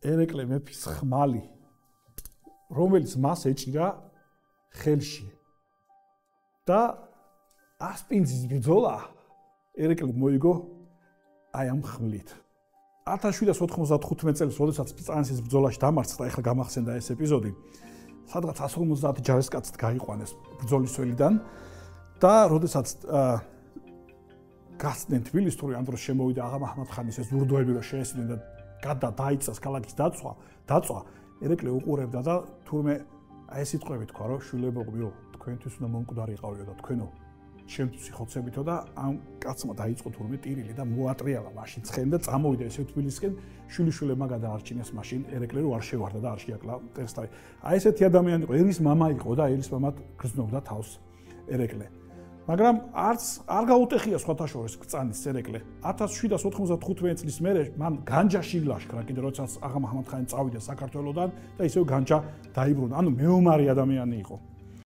ერეკლე მეფის ხმალი, რომელიც მას ეჭირა ხელში. და ასპინძის ბრძოლა ერეკლე მოიგო აი ამ ხმლით. 1795 წელს, როდესაც ბრძანების ბრძოლაში დამარცხდა, ახლა გამახსენდა ეს ეპიზოდი, სადღაც 150 ჯარისკაცს გაიყვანეს ბრძოლის ველიდან და როდესაც გასცდნენ თბილისს, თუ ამ დროს შემოვიდა აღა მაჰმად-ხანის ეს ურდოები რომ შეესწნენ და დაიწას ქალაქის დაწვა, ერეკლე უყურებდა და თურმე აი ეს სიტყვები თქვა, რომ შვილებოღიო, თქვენთვის უნდა მომკვდარი იყავიო და თქვენო შემთხვევით სიხოცებითო და ამ კაცმა დაიწყო თურმე ტირილი და მოატრიალა მაშინ ცხენი და წამოვიდა ესე თბილისკენ შვილიშვილებმა გადაარჩინეს მაშინ ერეკლე რო არ შევარდა და არ შეაკლა ტესტავი. აი ესეთი ადამიანი იყო, ერის მამა იყო და ერის მამად გრძნობდა თავს ერეკლე. მაგრამ არ გაუტეხია სხვათა შორის ბრძანის ერეკლე. 1795 წლის მერე მან განჯაში ილაშქრა კიდე როდესაც აღა მაჰმად-ხანი წავიდა საქართველოდან და ისევ განჯა დაიბრუნა. ანუ მეომარი ადამიანი იყო.